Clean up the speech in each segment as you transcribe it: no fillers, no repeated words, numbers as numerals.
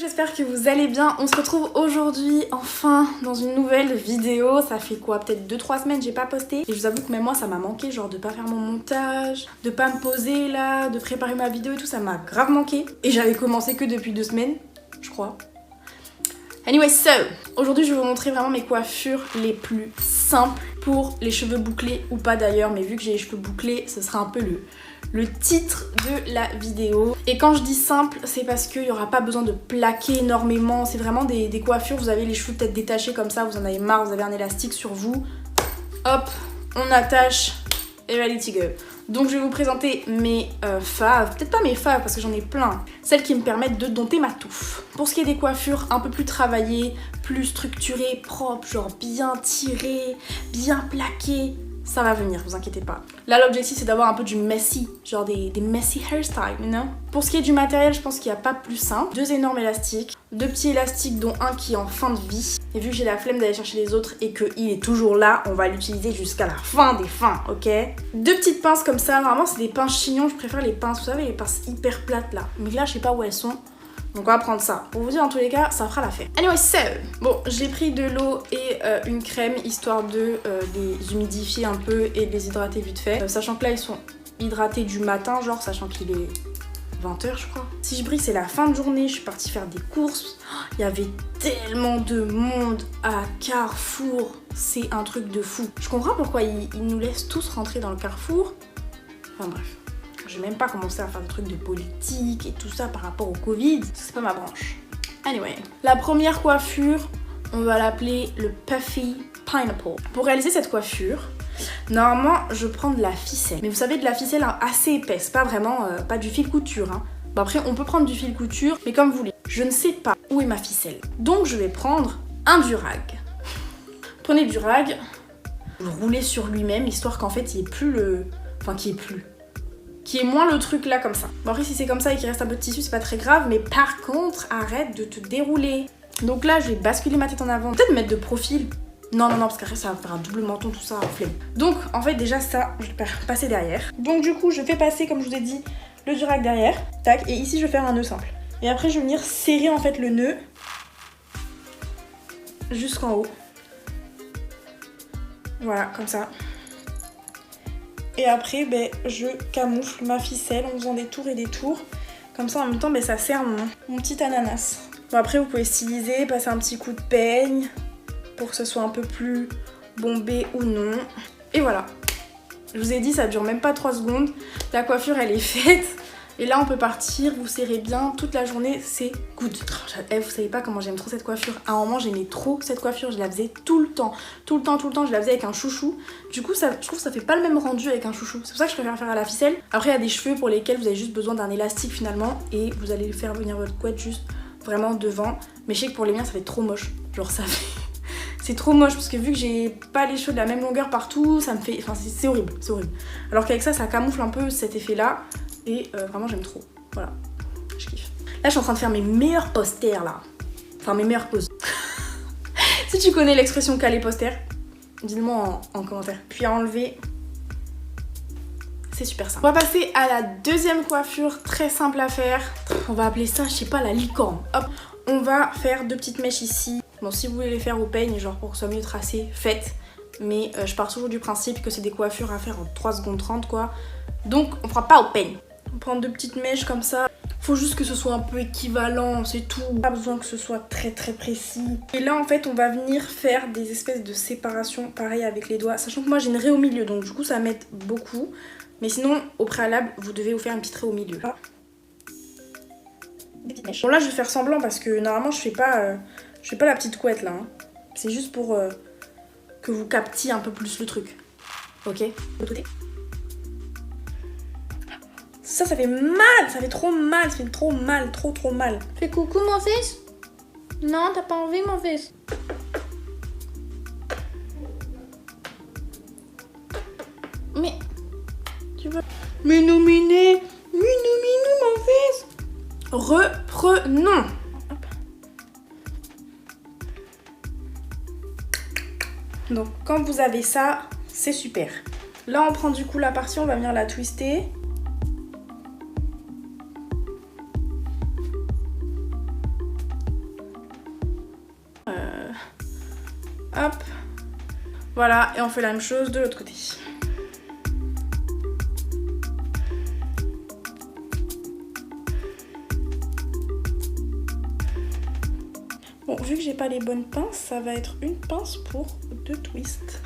j'espère que vous allez bien. On se retrouve aujourd'hui enfin dans une nouvelle vidéo. Ça fait quoi, peut-être 2-3 semaines j'ai pas posté. Et je vous avoue que même moi ça m'a manqué, genre de pas faire mon montage, de pas me poser là, de préparer ma vidéo et tout, ça m'a grave manqué. Et j'avais commencé que depuis 2 semaines, je crois. Anyway, so, aujourd'hui je vais vous montrer vraiment mes coiffures les plus simples pour les cheveux bouclés ou pas d'ailleurs, mais vu que j'ai les cheveux bouclés, ce sera un peu le titre de la vidéo. Et quand je dis simple, c'est parce qu'il n'y aura pas besoin de plaquer énormément. C'est vraiment des coiffures, vous avez les cheveux peut-être détachés comme ça, vous en avez marre, vous avez un élastique sur vous. Hop, on attache et ready to go. Donc je vais vous présenter mes faves, peut-être pas mes faves parce que j'en ai plein, celles qui me permettent de dompter ma touffe. Pour ce qui est des coiffures un peu plus travaillées, plus structurées, propres, genre bien tirées, bien plaquées, ça va venir, vous inquiétez pas. Là l'objectif c'est d'avoir un peu du messy, genre des messy hairstyles, you know. Pour ce qui est du matériel, je pense qu'il n'y a pas plus simple. 2 énormes élastiques, 2 petits élastiques dont un qui est en fin de vie. Et vu que j'ai la flemme d'aller chercher les autres et qu'il est toujours là, on va l'utiliser jusqu'à la fin des fins, ok? 2 petites pinces comme ça, normalement c'est des pinces chignons, je préfère les pinces, vous savez les pinces hyper plates là. Mais là je sais pas où elles sont. Donc on va prendre ça. Pour vous dire en tous les cas, ça fera l'affaire. Anyway, so, bon, j'ai pris de l'eau et une crème histoire de les humidifier un peu et de les hydrater vite fait. Sachant que là ils sont hydratés du matin, genre sachant qu'il est 20h je crois. Si je brille, c'est la fin de journée, je suis partie faire des courses. Il y avait tellement de monde à Carrefour, c'est un truc de fou. Je comprends pourquoi ils nous laissent tous rentrer dans le Carrefour. Enfin bref. Je vais même pas commencer à faire des trucs de politique et tout ça par rapport au Covid, c'est pas ma branche. Anyway, la première coiffure, on va l'appeler le Puffy Pineapple. Pour réaliser cette coiffure, normalement je prends de la ficelle. Mais vous savez, de la ficelle assez épaisse, pas vraiment, pas du fil couture. Hein. Bon, après on peut prendre du fil couture, mais comme vous voulez. Je ne sais pas où est ma ficelle. Donc je vais prendre un durag. Prenez le durag, le roulez sur lui-même, histoire qu'en fait il n'y ait plus le... Enfin qu'il n'y ait plus. Qui est moins le truc là comme ça. Bon après si c'est comme ça et qu'il reste un peu de tissu c'est pas très grave, mais par contre arrête de te dérouler. Donc là je vais basculer ma tête en avant, peut-être me mettre de profil. Non parce qu'après ça va faire un double menton tout ça, flemme. Donc en fait déjà ça je vais passer derrière. Donc du coup je fais passer comme je vous ai dit le durag derrière, tac, et ici je vais faire un nœud simple. Et après je vais venir serrer en fait le nœud jusqu'en haut. Voilà comme ça. Et après, je camoufle ma ficelle en faisant des tours et des tours. Comme ça, en même temps, ça sert mon petit ananas. Bon, après, vous pouvez styliser, passer un petit coup de peigne pour que ce soit un peu plus bombé ou non. Et voilà. Je vous ai dit, ça dure même pas 3 secondes. La coiffure, elle est faite. Et là, on peut partir, vous serrez bien toute la journée, c'est good. Vous savez pas comment j'aime trop cette coiffure. À un moment, j'aimais trop cette coiffure, je la faisais tout le temps, je la faisais avec un chouchou. Du coup, je trouve que ça fait pas le même rendu avec un chouchou. C'est pour ça que je préfère faire à la ficelle. Après, il y a des cheveux pour lesquels vous avez juste besoin d'un élastique finalement et vous allez faire venir votre couette juste vraiment devant. Mais je sais que pour les miens, ça fait trop moche. Genre, ça fait... C'est trop moche parce que vu que j'ai pas les cheveux de la même longueur partout, ça me fait... Enfin, c'est horrible, c'est horrible. Alors qu'avec ça, ça camoufle un peu cet effet-là. Et vraiment j'aime trop, voilà, je kiffe. Là je suis en train de faire mes meilleurs posters là. Enfin mes meilleures poses. Si tu connais l'expression caler poster, dis-le-moi en commentaire. Puis à enlever, c'est super simple. On va passer à la deuxième coiffure, très simple à faire. On va appeler ça, je sais pas, la licorne. Hop, on va faire 2 petites mèches ici. Bon, si vous voulez les faire au peigne, genre pour que ce soit mieux tracé, faites. Mais je pars toujours du principe que c'est des coiffures à faire en 3 secondes 30 quoi. Donc on fera pas au peigne. On prend 2 petites mèches comme ça. Faut juste que ce soit un peu équivalent, c'est tout. Pas besoin que ce soit très précis. Et là en fait on va venir faire des espèces de séparation pareil avec les doigts. Sachant que moi j'ai une raie au milieu donc du coup ça m'aide beaucoup. Mais sinon au préalable vous devez vous faire une petite raie au milieu. Ah. Des petites mèches. Bon là je vais faire semblant parce que normalement je fais pas la petite couette là. Hein. C'est juste pour que vous captiez un peu plus le truc. Ok, de l'autre côté. Ça fait mal, ça fait trop mal, ça fait trop mal, trop mal. Fais coucou mon fils. Non, t'as pas envie mon fils. Mais, tu veux... Minou mon fils. Reprenons. Hop. Donc quand vous avez ça, c'est super. Là on prend du coup la partie, on va venir la twister. Hop. Voilà, et on fait la même chose de l'autre côté. Bon, vu que j'ai pas les bonnes pinces, ça va être une pince pour 2 twists.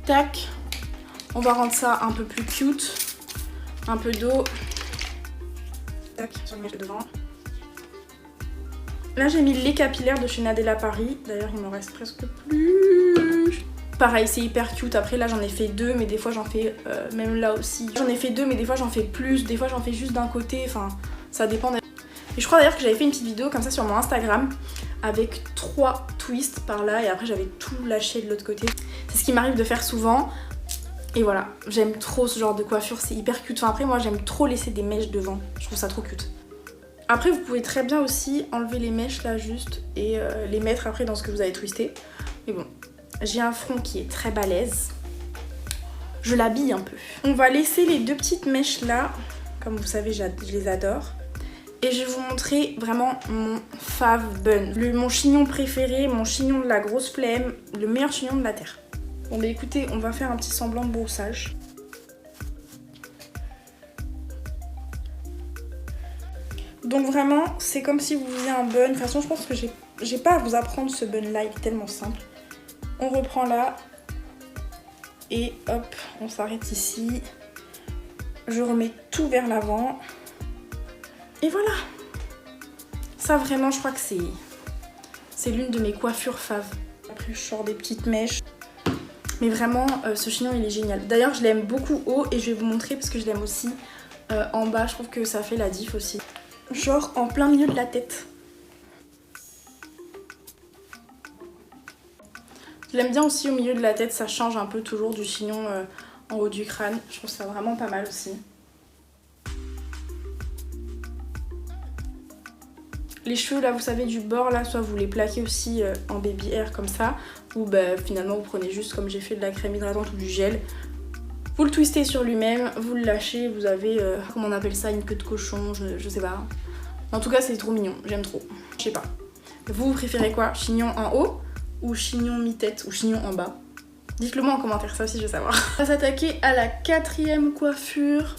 Tac. On va rendre ça un peu plus cute. Un peu d'eau. Tac, sur le mèche de devant. Là, j'ai mis le lait capillaire de chez Nadella Paris. D'ailleurs, il m'en reste presque plus. Pareil, c'est hyper cute. Après, là, j'en ai fait 2, mais des fois, j'en fais même là aussi. J'en ai fait 2, mais des fois, j'en fais plus. Des fois, j'en fais juste d'un côté. Enfin, ça dépend. Et je crois d'ailleurs que j'avais fait une petite vidéo comme ça sur mon Instagram avec 3 twists par là. Et après, j'avais tout lâché de l'autre côté. C'est ce qui m'arrive de faire souvent. Et voilà, j'aime trop ce genre de coiffure. C'est hyper cute. Enfin, après, moi, j'aime trop laisser des mèches devant. Je trouve ça trop cute. Après, vous pouvez très bien aussi enlever les mèches là juste et les mettre après dans ce que vous avez twisté. Mais bon, j'ai un front qui est très balèze. Je l'habille un peu. On va laisser les 2 petites mèches là. Comme vous savez, je les adore. Et je vais vous montrer vraiment mon fave bun. Mon chignon préféré, mon chignon de la grosse flemme, le meilleur chignon de la terre. Bon bah écoutez, on va faire un petit semblant de brossage. Donc vraiment, c'est comme si vous faisiez un bun. De toute façon, je pense que j'ai pas à vous apprendre ce bun là, il est tellement simple. On reprend là. Et hop, on s'arrête ici. Je remets tout vers l'avant. Et voilà. Ça vraiment, je crois que c'est l'une de mes coiffures fave. Après, je sors des petites mèches. Mais vraiment, ce chignon, il est génial. D'ailleurs, je l'aime beaucoup haut et je vais vous montrer parce que je l'aime aussi en bas. Je trouve que ça fait la diff aussi. Genre en plein milieu de la tête. Je l'aime bien aussi au milieu de la tête, ça change un peu toujours du chignon en haut du crâne. Je trouve ça vraiment pas mal aussi. Les cheveux là, vous savez, du bord là, soit vous les plaquez aussi en baby hair comme ça, ou bah, finalement vous prenez juste comme j'ai fait de la crème hydratante ou du gel. Vous le twistez sur lui-même, vous le lâchez, vous avez, comment on appelle ça, une queue de cochon, je sais pas. En tout cas, c'est trop mignon, j'aime trop. Je sais pas. Vous préférez quoi? Chignon en haut ou chignon mi-tête ou chignon en bas? Dites-le moi en commentaire, ça aussi je veux savoir. On va s'attaquer à la 4e coiffure.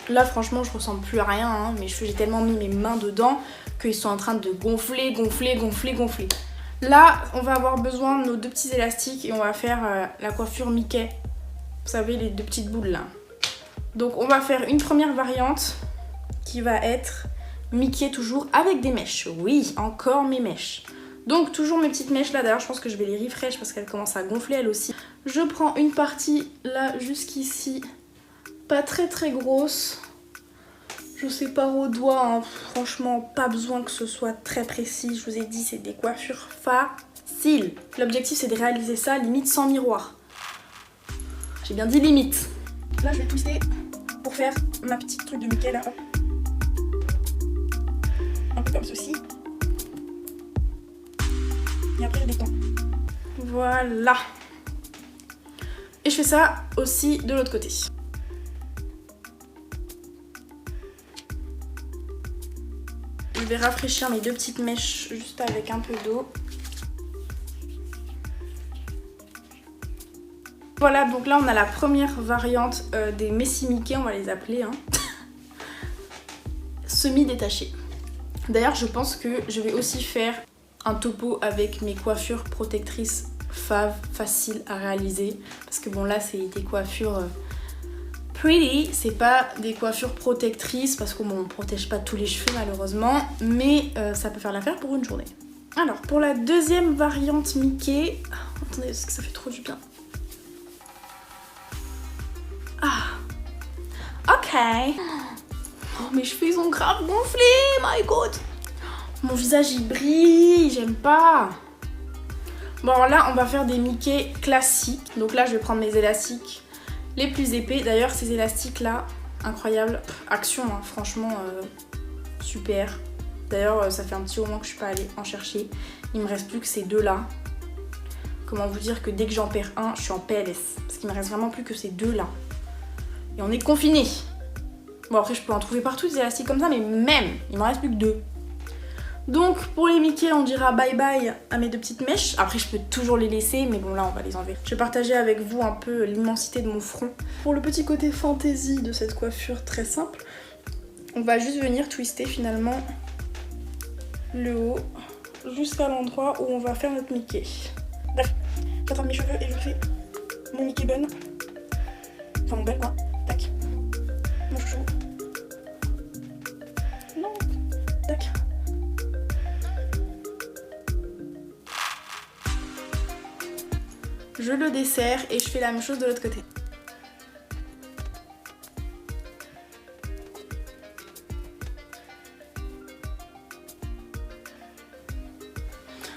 Là franchement je ressemble plus à rien, hein. Mes cheveux, j'ai tellement mis mes mains dedans qu'ils sont en train de gonfler, gonfler, gonfler, gonfler. Là on va avoir besoin de nos 2 petits élastiques et on va faire la coiffure Mickey. Vous savez, les 2 petites boules là. Donc on va faire une première variante qui va être Mickey toujours avec des mèches. Oui, encore mes mèches. Donc toujours mes petites mèches là, d'ailleurs je pense que je vais les refresh parce qu'elles commencent à gonfler elles aussi. Je prends une partie là jusqu'ici, pas très très grosse. Je sais pas au doigt, hein. Franchement pas besoin que ce soit très précis. Je vous ai dit, c'est des coiffures faciles. L'objectif c'est de réaliser ça limite sans miroir. J'ai bien dit limite. Là je vais twister pour faire ma petite truc de Mickey là. Hop. Un peu comme ceci. Et après je détends. Voilà. Et je fais ça aussi de l'autre côté. Je vais rafraîchir mes 2 petites mèches juste avec un peu d'eau. Voilà, donc là on a la première variante des Messi Mickey, on va les appeler, hein. Semi-détachées. D'ailleurs je pense que je vais aussi faire un topo avec mes coiffures protectrices fave, faciles à réaliser. Parce que bon là c'est des coiffures pretty, c'est pas des coiffures protectrices parce qu'on ne protège pas tous les cheveux malheureusement. Mais ça peut faire l'affaire pour une journée. Alors pour la 2e variante Mickey, attendez parce que ça fait trop du bien. Ah, ok. Oh, mes cheveux ils ont grave gonflé, my god. Mon visage il brille, j'aime pas. Bon alors là on va faire des Mickey classiques. Donc là je vais prendre mes élastiques les plus épais. D'ailleurs ces élastiques là, incroyable. Action hein, franchement super. D'ailleurs ça fait un petit moment que je suis pas allée en chercher. Il me reste plus que ces 2 là. Comment vous dire que dès que j'en perds un, je suis en PLS. Parce qu'il me reste vraiment plus que ces 2 là. Et on est confinés. Bon après je peux en trouver partout des élastiques comme ça, mais même, il m'en reste plus que 2. Donc pour les Mickey, on dira bye bye à mes deux petites mèches. Après je peux toujours les laisser, mais bon là on va les enlever. Je vais partager avec vous un peu l'immensité de mon front. Pour le petit côté fantaisie de cette coiffure très simple, on va juste venir twister finalement le haut jusqu'à l'endroit où on va faire notre Mickey. Bref, j'attrape mes cheveux et je fais mon Mickey bun. Enfin mon bun quoi. Tac. Mon chou. Non. Tac. Je le desserre et je fais la même chose de l'autre côté.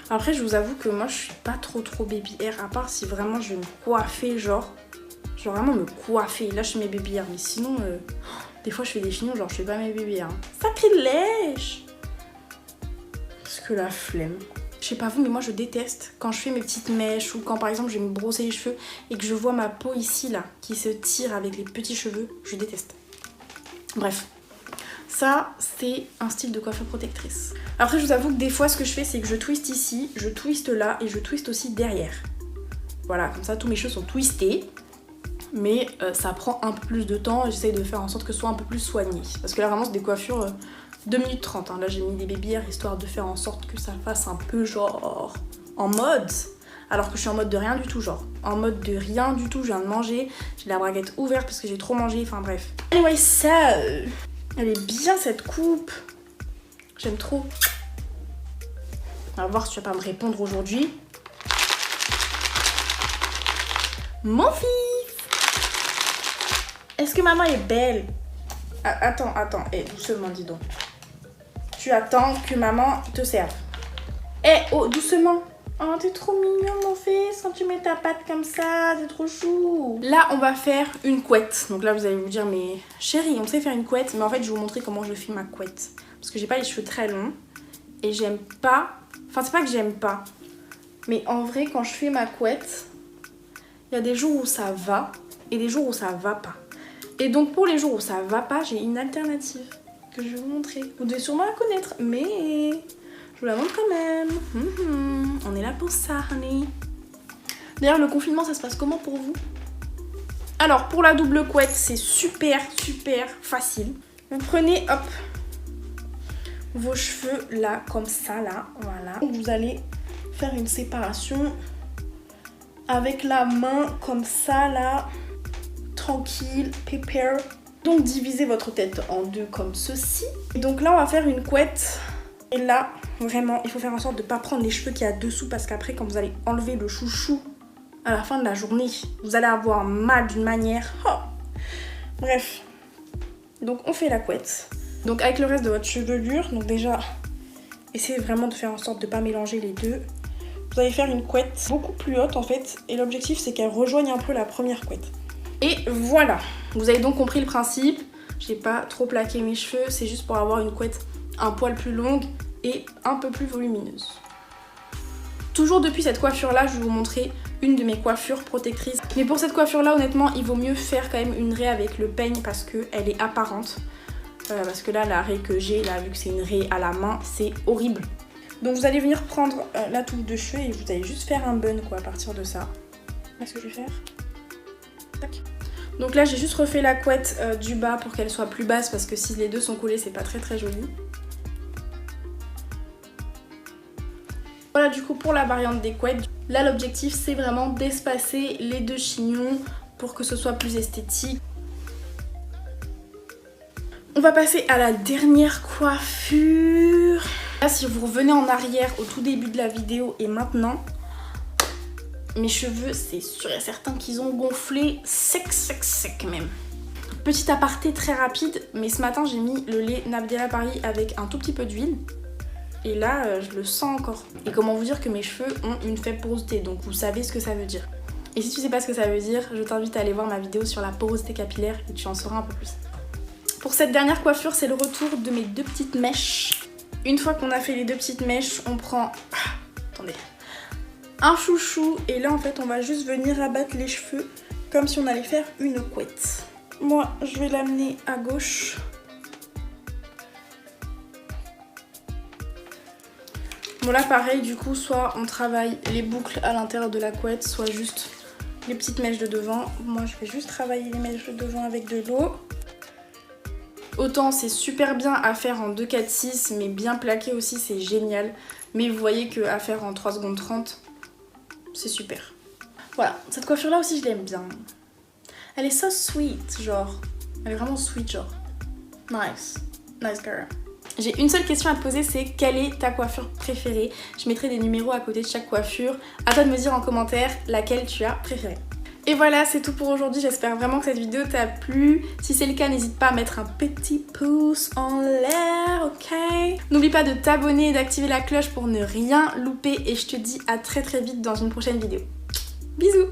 Après je vous avoue que moi je suis pas trop baby hair, à part si vraiment je vais me coiffer genre vraiment me coiffer, là je fais mes baby hair, mais sinon des fois je fais des chignons genre je fais pas mes baby hair. Sacrilège. Parce que la flemme. Je sais pas vous mais moi je déteste quand je fais mes petites mèches ou quand par exemple je vais me brosser les cheveux et que je vois ma peau ici là qui se tire avec les petits cheveux, je déteste. Bref. Ça, c'est un style de coiffure protectrice. Après, je vous avoue que des fois, ce que je fais, c'est que je twiste ici, je twiste là et je twiste aussi derrière. Voilà, comme ça, tous mes cheveux sont twistés. Mais ça prend un peu plus de temps et j'essaye de faire en sorte que ce soit un peu plus soigné. Parce que là, vraiment, c'est des coiffures 2 minutes 30. Hein. Là, j'ai mis des baby hair histoire de faire en sorte que ça fasse un peu genre en mode. Alors que je suis en mode de rien du tout, genre. En mode de rien du tout, je viens de manger. J'ai la braguette ouverte parce que j'ai trop mangé, enfin bref. Anyway, ça... Elle est bien cette coupe. J'aime trop. On va voir si tu vas pas me répondre aujourd'hui. Mon fils! Est-ce que maman est belle? Attends. Doucement, dis donc. Tu attends que maman te serve. Oh, doucement. Oh, t'es trop mignon, mon fils. Quand tu mets ta patte comme ça, c'est trop chou. Là, on va faire une couette. Donc là, vous allez vous dire, mais chérie, on sait faire une couette. Mais en fait, je vais vous montrer comment je fais ma couette. Parce que j'ai pas les cheveux très longs. Et j'aime pas... Enfin, c'est pas que j'aime pas. Mais en vrai, quand je fais ma couette, il y a des jours où ça va et des jours où ça va pas. Et donc, pour les jours où ça va pas, j'ai une alternative que je vais vous montrer. Vous devez sûrement la connaître, mais... je vous la montre quand même. On est là pour ça, honey. D'ailleurs, le confinement, ça se passe comment pour vous? Alors, pour la double couette, c'est super facile. Vous prenez, hop, vos cheveux là, comme ça, là. Voilà. Vous allez faire une séparation avec la main, comme ça, là. Tranquille, pépère. Donc, divisez votre tête en deux comme ceci. Et donc là, on va faire une couette. Et là, vraiment, il faut faire en sorte de ne pas prendre les cheveux qu'il y a dessous parce qu'après, quand vous allez enlever le chouchou à la fin de la journée, vous allez avoir mal d'une manière. Oh. Bref. Donc, on fait la couette. Donc, avec le reste de votre chevelure, donc déjà, essayez vraiment de faire en sorte de ne pas mélanger les deux. Vous allez faire une couette beaucoup plus haute en fait. Et l'objectif, c'est qu'elle rejoigne un peu la première couette. Et voilà. Vous avez donc compris le principe. J'ai pas trop plaqué mes cheveux. C'est juste pour avoir une couette un poil plus longue et un peu plus volumineuse. Toujours depuis cette coiffure là, je vais vous montrer une de mes coiffures protectrices. Mais pour cette coiffure là, honnêtement, il vaut mieux faire quand même une raie avec le peigne parce qu'elle est apparente. Parce que là, la raie que j'ai, là, vu que c'est une raie à la main, c'est horrible. Donc vous allez venir prendre la touffe de cheveux et vous allez juste faire un bun quoi à partir de ça. Là, ce que je vais faire. Tac. Donc là, j'ai juste refait la couette du bas pour qu'elle soit plus basse parce que si les deux sont collés, c'est pas très joli. Voilà du coup pour la variante des couettes. Là l'objectif c'est vraiment d'espacer les deux chignons pour que ce soit plus esthétique. On va passer à la dernière coiffure. Là si vous revenez en arrière au tout début de la vidéo et maintenant, mes cheveux c'est sûr et certain qu'ils ont gonflé sec même. Petit aparté très rapide, mais ce matin j'ai mis le lait Nabdella Paris avec un tout petit peu d'huile. Et là, je le sens encore. Et comment vous dire que mes cheveux ont une faible porosité, donc vous savez ce que ça veut dire. Et si tu sais pas ce que ça veut dire, je t'invite à aller voir ma vidéo sur la porosité capillaire et tu en sauras un peu plus. Pour cette dernière coiffure, c'est le retour de mes deux petites mèches. Une fois qu'on a fait les deux petites mèches, on prend... attendez. Un chouchou et là en fait on va juste venir abattre les cheveux comme si on allait faire une couette. Moi, je vais l'amener à gauche. Bon là pareil du coup, soit on travaille les boucles à l'intérieur de la couette, soit juste les petites mèches de devant. Moi je vais juste travailler les mèches de devant avec de l'eau. Autant c'est super bien à faire en 2-4-6, mais bien plaqué aussi c'est génial. Mais vous voyez que à faire en 3 secondes 30, c'est super. Voilà, cette coiffure là aussi je l'aime bien. Elle est so sweet, genre. Elle est vraiment sweet, genre. Nice. Nice girl. J'ai une seule question à te poser, c'est quelle est ta coiffure préférée? Je mettrai des numéros à côté de chaque coiffure. À toi de me dire en commentaire laquelle tu as préférée. Et voilà, c'est tout pour aujourd'hui. J'espère vraiment que cette vidéo t'a plu. Si c'est le cas, n'hésite pas à mettre un petit pouce en l'air, ok? N'oublie pas de t'abonner et d'activer la cloche pour ne rien louper. Et je te dis à très vite dans une prochaine vidéo. Bisous!